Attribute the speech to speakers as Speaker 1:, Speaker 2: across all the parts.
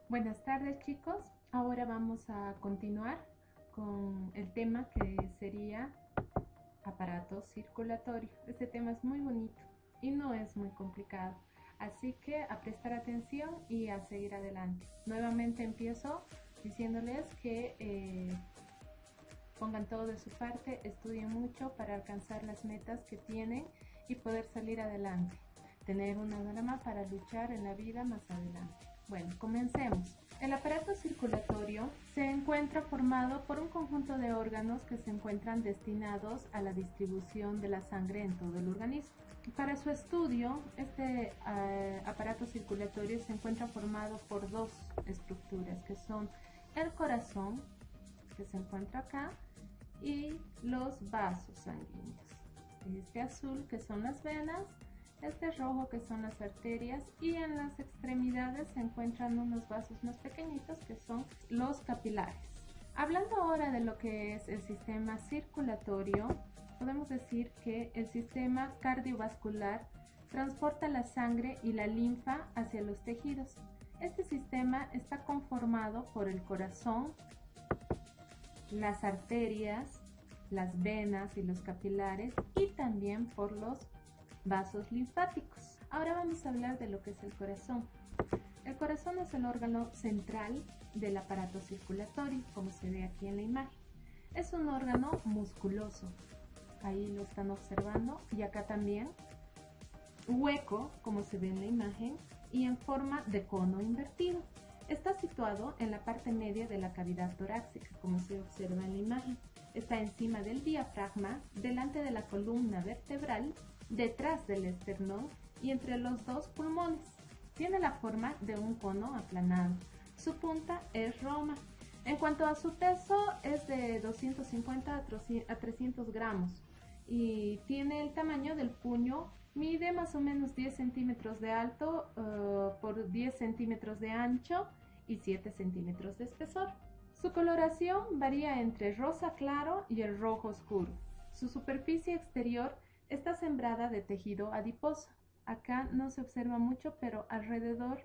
Speaker 1: Buenas tardes, chicos. Ahora vamos a continuar con el tema que sería aparato circulatorio. Este tema es muy bonito y no es muy complicado, así que a prestar atención y a seguir adelante. Nuevamente empiezo diciéndoles que pongan todo de su parte, estudien mucho para alcanzar las metas que tienen y poder salir adelante, tener una arma para luchar en la vida más adelante. Bueno, comencemos. El aparato circulatorio se encuentra formado por un conjunto de órganos que se encuentran destinados a la distribución de la sangre en todo el organismo. Para su estudio, este aparato circulatorio se encuentra formado por dos estructuras, que son el corazón, que se encuentra acá, y los vasos sanguíneos. Este azul, que son las venas, este rojo, que son las arterias, y en las extremidades se encuentran unos vasos más pequeñitos que son los capilares. Hablando ahora de lo que es el sistema circulatorio, podemos decir que el sistema cardiovascular transporta la sangre y la linfa hacia los tejidos. Este sistema está conformado por el corazón, las arterias, las venas y los capilares, y también por los vasos linfáticos. Ahora vamos a hablar de lo que es el corazón. El corazón es el órgano central del aparato circulatorio, como se ve aquí en la imagen. Es un órgano musculoso, ahí lo están observando, y acá también hueco, como se ve en la imagen, y en forma de cono invertido. Está situado en la parte media de la cavidad torácica, como se observa en la imagen. Está encima del diafragma, delante de la columna vertebral, detrás del esternón y entre los dos pulmones. Tiene la forma de un cono aplanado. Su punta es roma. En cuanto a su peso, es de 250 a 300 gramos y tiene el tamaño del puño. Mide más o menos 10 centímetros de alto por 10 centímetros de ancho y 7 centímetros de espesor. Su coloración varía entre rosa claro y el rojo oscuro. Su superficie exterior está sembrada de tejido adiposo. Acá no se observa mucho, pero alrededor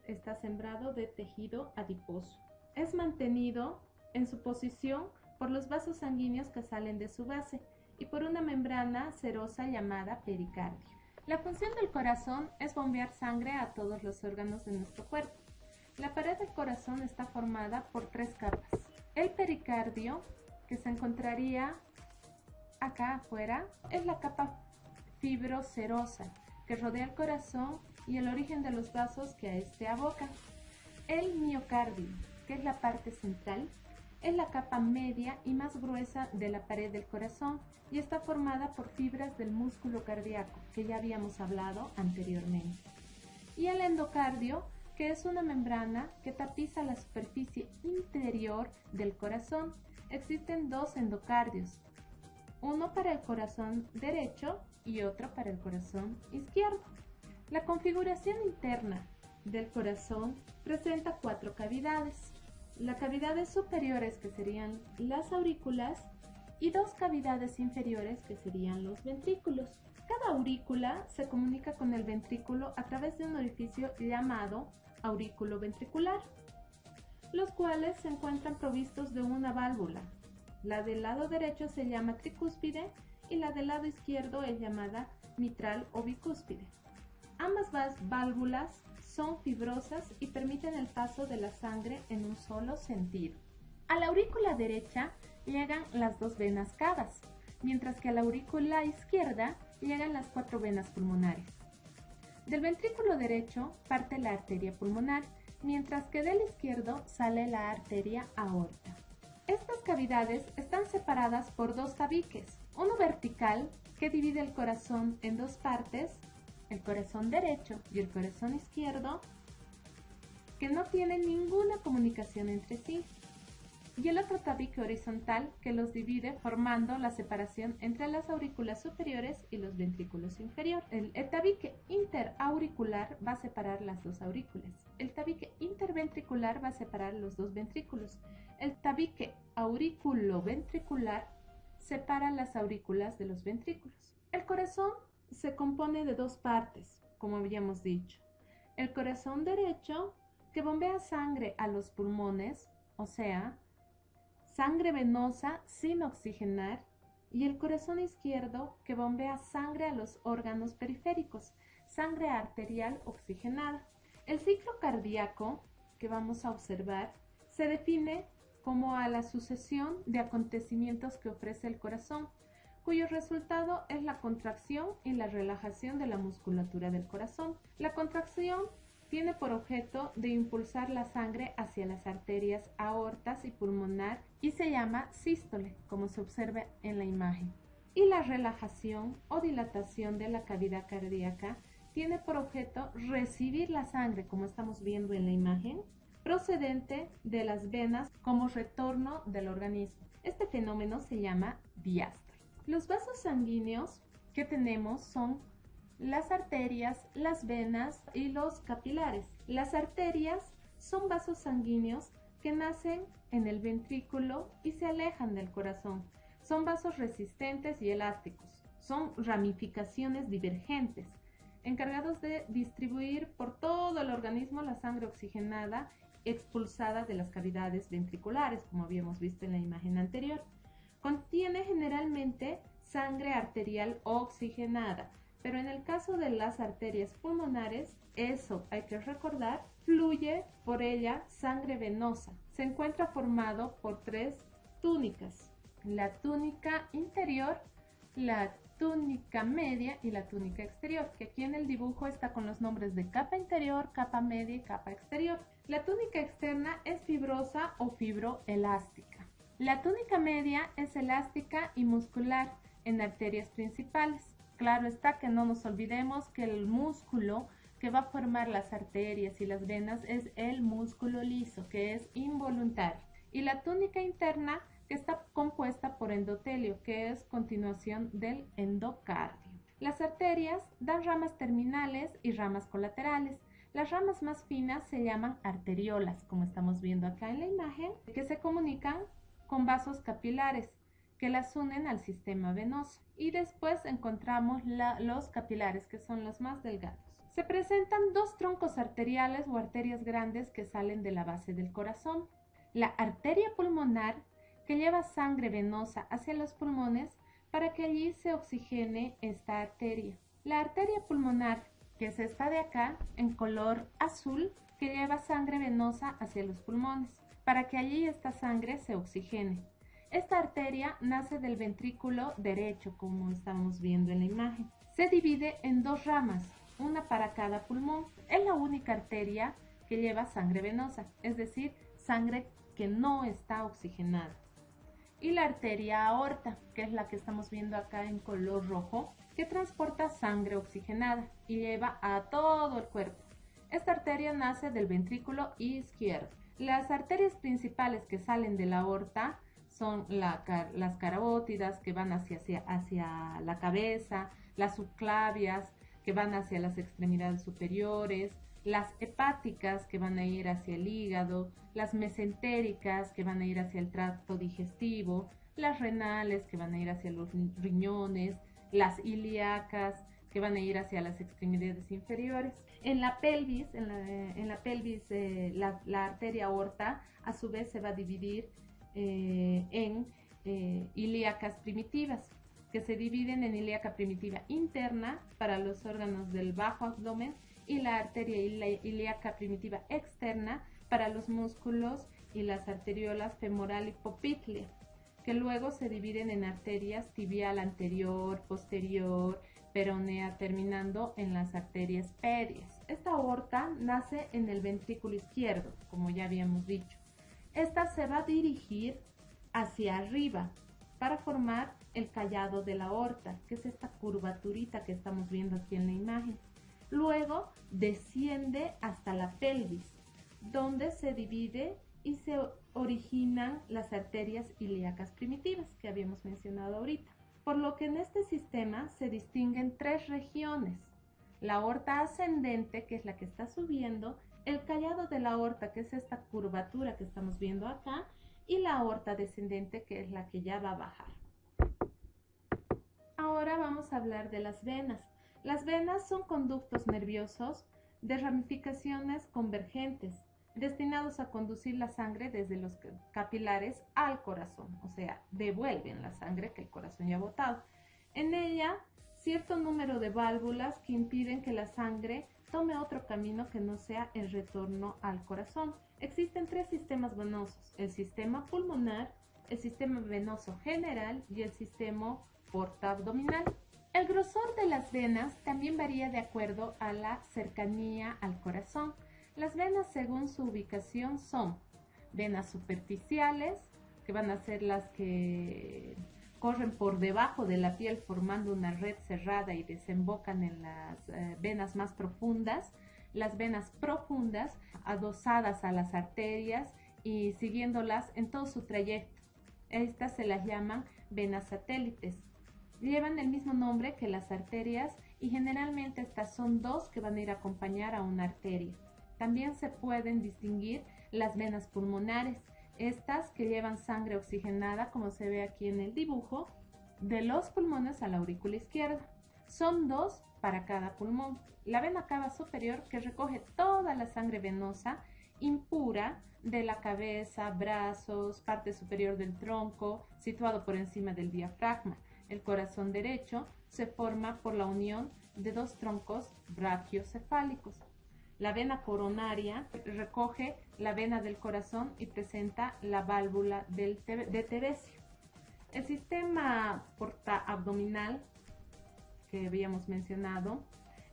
Speaker 1: está sembrado de tejido adiposo. Es mantenido en su posición por los vasos sanguíneos que salen de su base y por una membrana serosa llamada pericardio. La función del corazón es bombear sangre a todos los órganos de nuestro cuerpo. La pared del corazón está formada por tres capas. El pericardio, que se encontraría acá afuera, es la capa fibroserosa que rodea el corazón y el origen de los vasos que a este abocan. El miocardio, que es la parte central, es la capa media y más gruesa de la pared del corazón y está formada por fibras del músculo cardíaco, que ya habíamos hablado anteriormente. Y el endocardio, que es una membrana que tapiza la superficie interior del corazón. Existen dos endocardios, uno para el corazón derecho y otro para el corazón izquierdo. La configuración interna del corazón presenta cuatro cavidades. Las cavidades superiores, que serían las aurículas, y dos cavidades inferiores, que serían los ventrículos. Cada aurícula se comunica con el ventrículo a través de un orificio llamado aurículo ventricular, los cuales se encuentran provistos de una válvula. La del lado derecho se llama tricúspide y la del lado izquierdo es llamada mitral o bicúspide. Ambas válvulas son fibrosas y permiten el paso de la sangre en un solo sentido. A la aurícula derecha llegan las dos venas cavas, mientras que a la aurícula izquierda llegan las cuatro venas pulmonares. Del ventrículo derecho parte la arteria pulmonar, mientras que del izquierdo sale la arteria aorta. Estas cavidades están separadas por dos tabiques, uno vertical que divide el corazón en dos partes, el corazón derecho y el corazón izquierdo, que no tienen ninguna comunicación entre sí, y el otro tabique horizontal que los divide, formando la separación entre las aurículas superiores y los ventrículos inferiores. El tabique interauricular va a separar las dos aurículas. El tabique interventricular va a separar los dos ventrículos. El tabique auriculoventricular separa las aurículas de los ventrículos. El corazón se compone de dos partes, como habíamos dicho. El corazón derecho que bombea sangre a los pulmones, o sea, sangre venosa sin oxigenar, y el corazón izquierdo que bombea sangre a los órganos periféricos, sangre arterial oxigenada. El ciclo cardíaco que vamos a observar se define como a la sucesión de acontecimientos que ofrece el corazón, cuyo resultado es la contracción y la relajación de la musculatura del corazón. La contracción tiene por objeto de impulsar la sangre hacia las arterias aortas y pulmonar y se llama sístole, como se observa en la imagen. Y la relajación o dilatación de la cavidad cardíaca tiene por objeto recibir la sangre, como estamos viendo en la imagen, procedente de las venas como retorno del organismo. Este fenómeno se llama diástole. Los vasos sanguíneos que tenemos son las arterias, las venas y los capilares. Las arterias son vasos sanguíneos que nacen en el ventrículo y se alejan del corazón. Son vasos resistentes y elásticos. Son ramificaciones divergentes, encargados de distribuir por todo el organismo la sangre oxigenada expulsada de las cavidades ventriculares, como habíamos visto en la imagen anterior. Contiene generalmente sangre arterial oxigenada, pero en el caso de las arterias pulmonares, eso hay que recordar, fluye por ella sangre venosa. Se encuentra formado por tres túnicas: la túnica interior, la túnica media y la túnica exterior, que aquí en el dibujo está con los nombres de capa interior, capa media y capa exterior. La túnica externa es fibrosa o fibroelástica. La túnica media es elástica y muscular en arterias principales. Claro está que no nos olvidemos que el músculo que va a formar las arterias y las venas es el músculo liso, que es involuntario. Y la túnica interna, que está compuesta por endotelio, que es continuación del endocardio. Las arterias dan ramas terminales y ramas colaterales. Las ramas más finas se llaman arteriolas, como estamos viendo acá en la imagen, que se comunican con vasos capilares que las unen al sistema venoso. Y después encontramos los capilares, que son los más delgados. Se presentan dos troncos arteriales o arterias grandes que salen de la base del corazón. La arteria pulmonar, que lleva sangre venosa hacia los pulmones para que allí se oxigene esta arteria. La arteria pulmonar, que es esta de acá, en color azul, que lleva sangre venosa hacia los pulmones, para que allí esta sangre se oxigene. Esta arteria nace del ventrículo derecho, como estamos viendo en la imagen. Se divide en dos ramas, una para cada pulmón. Es la única arteria que lleva sangre venosa, es decir, sangre que no está oxigenada. Y la arteria aorta, que es la que estamos viendo acá en color rojo, que transporta sangre oxigenada y lleva a todo el cuerpo. Esta arteria nace del ventrículo izquierdo. Las arterias principales que salen de la aorta son las carótidas, que van hacia la cabeza, las subclavias, que van hacia las extremidades superiores, las hepáticas, que van a ir hacia el hígado, las mesentéricas, que van a ir hacia el tracto digestivo, las renales, que van a ir hacia los riñones, las ilíacas, que van a ir hacia las extremidades inferiores. En la pelvis, la arteria aorta a su vez se va a dividir en ilíacas primitivas, que se dividen en ilíaca primitiva interna para los órganos del bajo abdomen y la arteria ilíaca primitiva externa para los músculos y las arteriolas femoral y popliteo, que luego se dividen en arterias tibial anterior, posterior, peronea, terminando en las arterias pédias. Esta aorta nace en el ventrículo izquierdo, como ya habíamos dicho. Esta se va a dirigir hacia arriba para formar el callado de la aorta, que es esta curvaturita que estamos viendo aquí en la imagen. Luego desciende hasta la pelvis, donde se divide y se originan las arterias ilíacas primitivas que habíamos mencionado ahorita. Por lo que en este sistema se distinguen tres regiones: la aorta ascendente, que es la que está subiendo, el callado de la aorta, que es esta curvatura que estamos viendo acá, y la aorta descendente, que es la que ya va a bajar. Ahora vamos a hablar de las venas. Las venas son conductos nerviosos de ramificaciones convergentes destinados a conducir la sangre desde los capilares al corazón, o sea, devuelven la sangre que el corazón ya ha botado. En ella, cierto número de válvulas que impiden que la sangre tome otro camino que no sea el retorno al corazón. Existen tres sistemas venosos: el sistema pulmonar, el sistema venoso general y el sistema portaabdominal. El grosor de las venas también varía de acuerdo a la cercanía al corazón. Las venas, según su ubicación, son venas superficiales, que van a ser las que corren por debajo de la piel formando una red cerrada y desembocan en las venas más profundas. Las venas profundas, adosadas a las arterias y siguiéndolas en todo su trayecto. Estas se las llaman venas satélites. Llevan el mismo nombre que las arterias y generalmente estas son dos que van a ir a acompañar a una arteria. También se pueden distinguir las venas pulmonares, estas que llevan sangre oxigenada, como se ve aquí en el dibujo, de los pulmones a la aurícula izquierda. Son dos para cada pulmón. La vena cava superior, que recoge toda la sangre venosa impura de la cabeza, brazos, parte superior del tronco, situado por encima del diafragma. El corazón derecho se forma por la unión de dos troncos brachiocefálicos. La vena coronaria recoge la vena del corazón y presenta la válvula de Tebecio. El sistema portaabdominal que habíamos mencionado,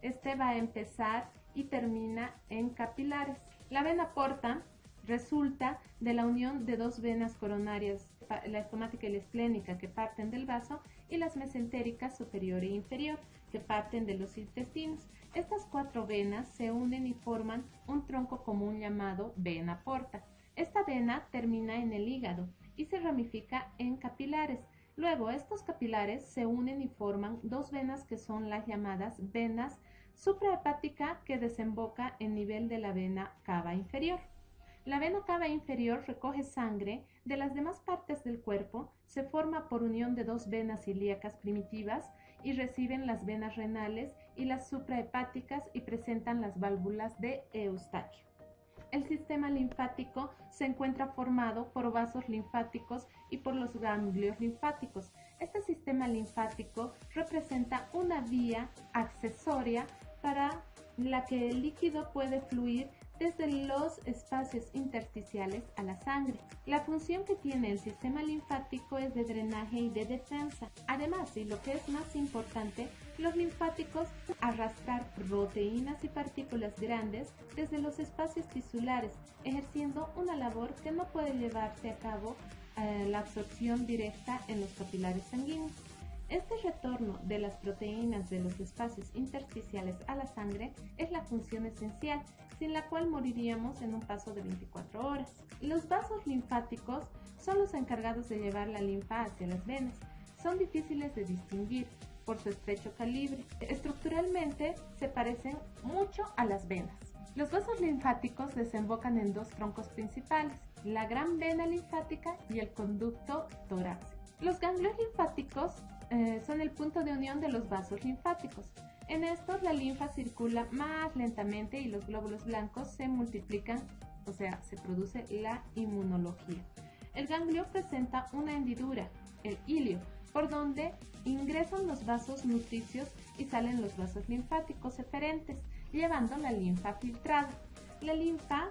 Speaker 1: este va a empezar y termina en capilares. La vena porta resulta de la unión de dos venas coronarias, la espomática y la esplénica, que parten del vaso, y las mesentéricas superior e inferior, que parten de los intestinos. Estas cuatro venas se unen y forman un tronco común llamado vena porta. Esta vena termina en el hígado y se ramifica en capilares. Luego, estos capilares se unen y forman dos venas que son las llamadas venas suprahepática, que desemboca en nivel de la vena cava inferior. La vena cava inferior recoge sangre de las demás partes del cuerpo, se forma por unión de dos venas ilíacas primitivas y reciben las venas renales y las suprahepáticas y presentan las válvulas de Eustaquio. El sistema linfático se encuentra formado por vasos linfáticos y por los ganglios linfáticos. Este sistema linfático representa una vía accesoria para la que el líquido puede fluir desde los espacios intersticiales a la sangre. La función que tiene el sistema linfático es de drenaje y de defensa. Además, y lo que es más importante, los linfáticos arrastran proteínas y partículas grandes desde los espacios tisulares, ejerciendo una labor que no puede llevarse a cabo la absorción directa en los capilares sanguíneos. Este retorno de las proteínas de los espacios intersticiales a la sangre es la función esencial, sin la cual moriríamos en un paso de 24 horas. Los vasos linfáticos son los encargados de llevar la linfa hacia las venas. Son difíciles de distinguir por su estrecho calibre. Estructuralmente se parecen mucho a las venas. Los vasos linfáticos desembocan en dos troncos principales, la gran vena linfática y el conducto torácico. Los ganglios linfáticos son el punto de unión de los vasos linfáticos. En estos la linfa circula más lentamente y los glóbulos blancos se multiplican, o sea, se produce la inmunología. El ganglio presenta una hendidura, el ilio, por donde ingresan los vasos nutricios y salen los vasos linfáticos eferentes, llevando la linfa filtrada. La linfa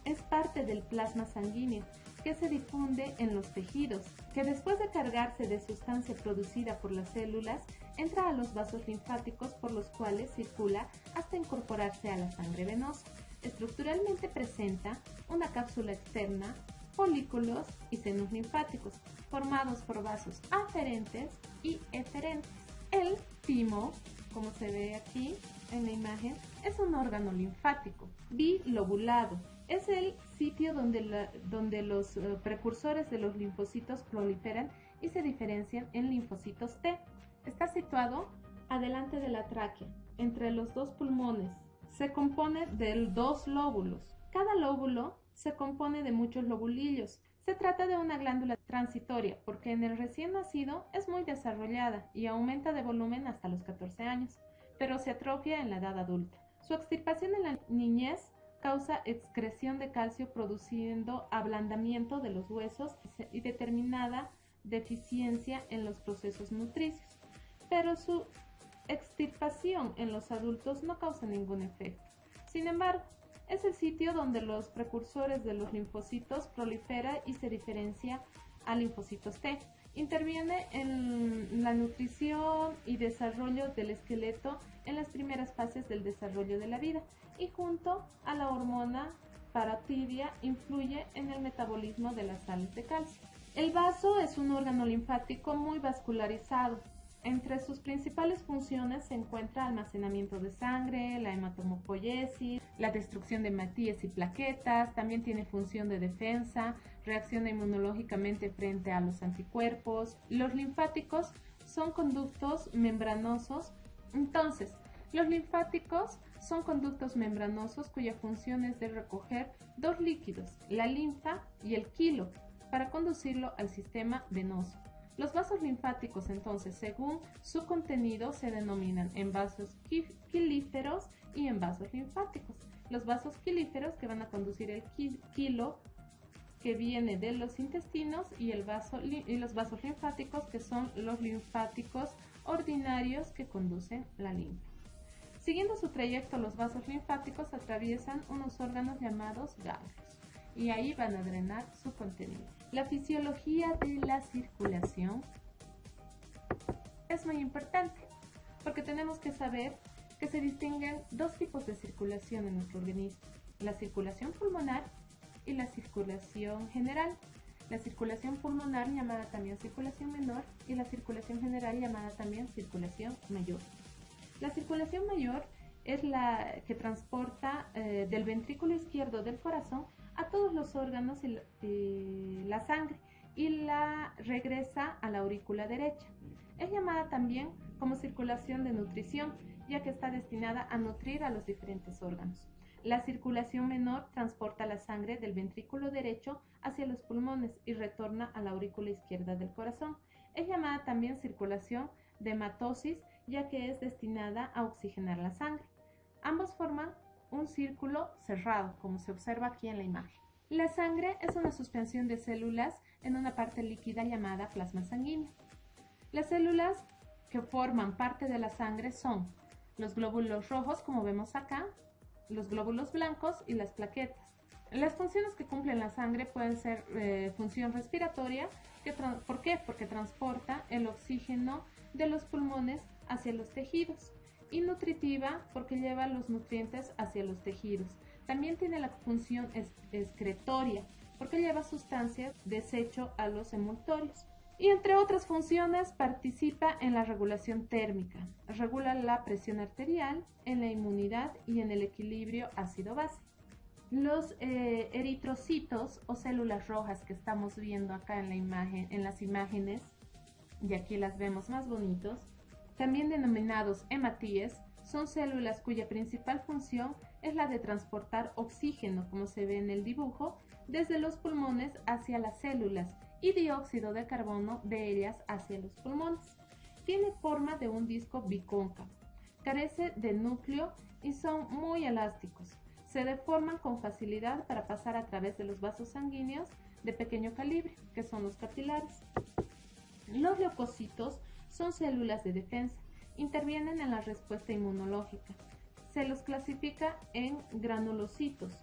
Speaker 1: es parte del plasma sanguíneo, que se difunde en los tejidos, que después de cargarse de sustancia producida por las células, entra a los vasos linfáticos por los cuales circula hasta incorporarse a la sangre venosa. Estructuralmente presenta una cápsula externa, folículos y senos linfáticos, formados por vasos aferentes y eferentes. El timo, como se ve aquí en la imagen, es un órgano linfático bilobulado. Es el sitio donde los precursores de los linfocitos proliferan y se diferencian en linfocitos T. Está situado adelante de la tráquea, entre los dos pulmones. Se compone de dos lóbulos. Cada lóbulo se compone de muchos lobulillos. Se trata de una glándula transitoria porque en el recién nacido es muy desarrollada y aumenta de volumen hasta los 14 años, pero se atrofia en la edad adulta. Su extirpación en la niñez causa excreción de calcio produciendo ablandamiento de los huesos y determinada deficiencia en los procesos nutricios, pero su extirpación en los adultos no causa ningún efecto. Sin embargo, es el sitio donde los precursores de los linfocitos prolifera y se diferencia a linfocitos T. Interviene en la nutrición y desarrollo del esqueleto en las primeras fases del desarrollo de la vida y junto a la hormona parotidia influye en el metabolismo de las sales de calcio. El vaso es un órgano linfático muy vascularizado. Entre sus principales funciones se encuentra almacenamiento de sangre, la hematopoiesis, la destrucción de hemátias y plaquetas, también tiene función de defensa, reacciona inmunológicamente frente a los anticuerpos. Los linfáticos son conductos membranosos. Entonces, los linfáticos son conductos membranosos cuya función es de recoger dos líquidos, la linfa y el quilo, para conducirlo al sistema venoso. Los vasos linfáticos, entonces, según su contenido, se denominan en vasos quilíferos y en vasos linfáticos. Los vasos quilíferos que van a conducir el quilo que viene de los intestinos y los vasos linfáticos que son los linfáticos ordinarios que conducen la linfa. Siguiendo su trayecto, los vasos linfáticos atraviesan unos órganos llamados ganglios y ahí van a drenar su contenido. La fisiología de la circulación es muy importante porque tenemos que saber que se distinguen dos tipos de circulación en nuestro organismo: la circulación pulmonar y la circulación general. La circulación pulmonar, llamada también circulación menor, y la circulación general, llamada también circulación mayor. La circulación mayor es la que transporta del ventrículo izquierdo del corazón a todos los órganos y la sangre y la regresa a la aurícula derecha. Es llamada también como circulación de nutrición, ya que está destinada a nutrir a los diferentes órganos. La circulación menor transporta la sangre del ventrículo derecho hacia los pulmones y retorna a la aurícula izquierda del corazón. Es llamada también circulación de hematosis, ya que es destinada a oxigenar la sangre. Ambos forman un círculo cerrado, como se observa aquí en la imagen. La sangre es una suspensión de células en una parte líquida llamada plasma sanguíneo. Las células que forman parte de la sangre son los glóbulos rojos, como vemos acá, los glóbulos blancos y las plaquetas. Las funciones que cumple la sangre pueden ser función respiratoria. ¿Por qué? Porque transporta el oxígeno de los pulmones hacia los tejidos, y nutritiva porque lleva los nutrientes hacia los tejidos. También tiene la función excretoria porque lleva sustancias desecho a los emultorios. Y entre otras funciones participa en la regulación térmica, regula la presión arterial, en la inmunidad y en el equilibrio ácido-base. Los eritrocitos o células rojas que estamos viendo acá en la imagen, en las imágenes, y aquí las vemos más bonitos, también denominados hematíes, son células cuya principal función es la de transportar oxígeno, como se ve en el dibujo, desde los pulmones hacia las células y dióxido de carbono de ellas hacia los pulmones. Tiene forma de un disco bicóncavo, carece de núcleo y son muy elásticos. Se deforman con facilidad para pasar a través de los vasos sanguíneos de pequeño calibre, que son los capilares. Los leucocitos son células de defensa, intervienen en la respuesta inmunológica. Se los clasifica en granulocitos.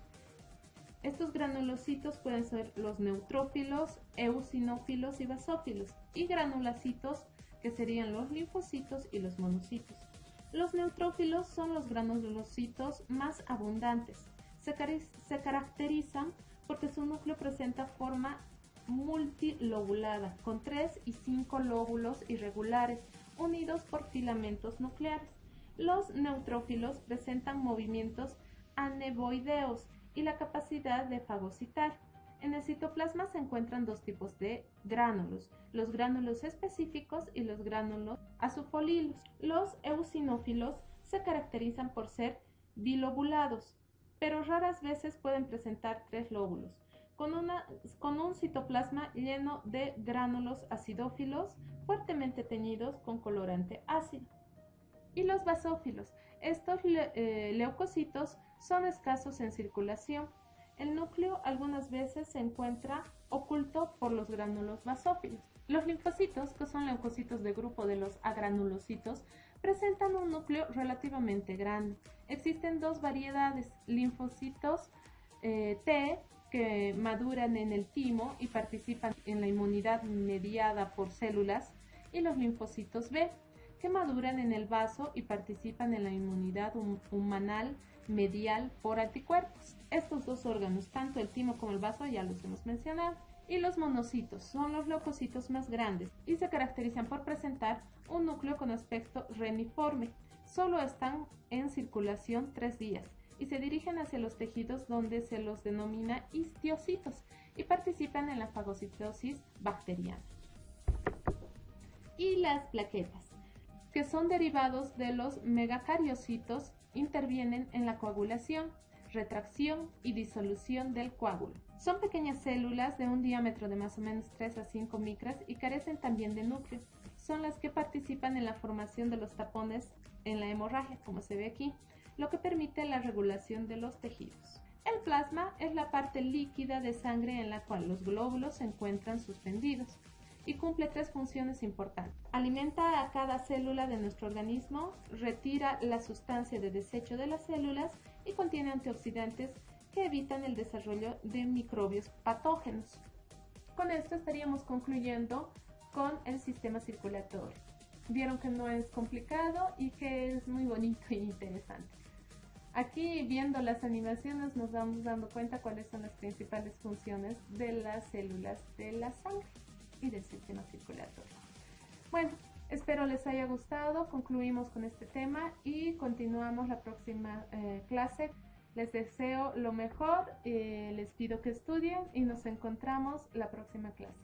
Speaker 1: Estos granulocitos pueden ser los neutrófilos, eosinófilos y basófilos, y granulocitos, que serían los linfocitos y los monocitos. Los neutrófilos son los granulocitos más abundantes. Se caracterizan porque su núcleo presenta forma multilobulada, con 3 y 5 lóbulos irregulares, unidos por filamentos nucleares. Los neutrófilos presentan movimientos aneboideos y la capacidad de fagocitar. En el citoplasma se encuentran dos tipos de gránulos, los gránulos específicos y los gránulos azufolilos. Los eosinófilos se caracterizan por ser bilobulados, pero raras veces pueden presentar 3 lóbulos, con un citoplasma lleno de gránulos acidófilos fuertemente teñidos con colorante ácido. Y los basófilos, estos leucocitos Son escasos en circulación. El núcleo algunas veces se encuentra oculto por los gránulos basófilos. Los linfocitos, que son leucocitos de grupo de los agranulocitos, presentan un núcleo relativamente grande. Existen dos variedades, linfocitos T, que maduran en el timo y participan en la inmunidad mediada por células, y los linfocitos B, que maduran en el vaso y participan en la inmunidad humanal medial por anticuerpos. Estos dos órganos, tanto el timo como el vaso, ya los hemos mencionado. Y los monocitos son los leucocitos más grandes y se caracterizan por presentar un núcleo con aspecto reniforme. Solo están en circulación 3 días y se dirigen hacia los tejidos donde se los denomina histiocitos y participan en la fagocitosis bacteriana. Y las plaquetas, que son derivados de los megacariocitos, intervienen en la coagulación, retracción y disolución del coágulo. Son pequeñas células de un diámetro de más o menos 3 a 5 micras y carecen también de núcleo. Son las que participan en la formación de los tapones en la hemorragia, como se ve aquí, lo que permite la regulación de los tejidos. El plasma es la parte líquida de sangre en la cual los glóbulos se encuentran suspendidos y cumple 3 funciones importantes. Alimenta a cada célula de nuestro organismo, retira la sustancia de desecho de las células y contiene antioxidantes que evitan el desarrollo de microbios patógenos. Con esto estaríamos concluyendo con el sistema circulatorio. Vieron que no es complicado y que es muy bonito e interesante. Aquí, viendo las animaciones, nos vamos dando cuenta cuáles son las principales funciones de las células de la sangre y del sistema circulatorio. Bueno, espero les haya gustado. Concluimos con este tema y continuamos la próxima clase. Les deseo lo mejor, les pido que estudien y nos encontramos la próxima clase.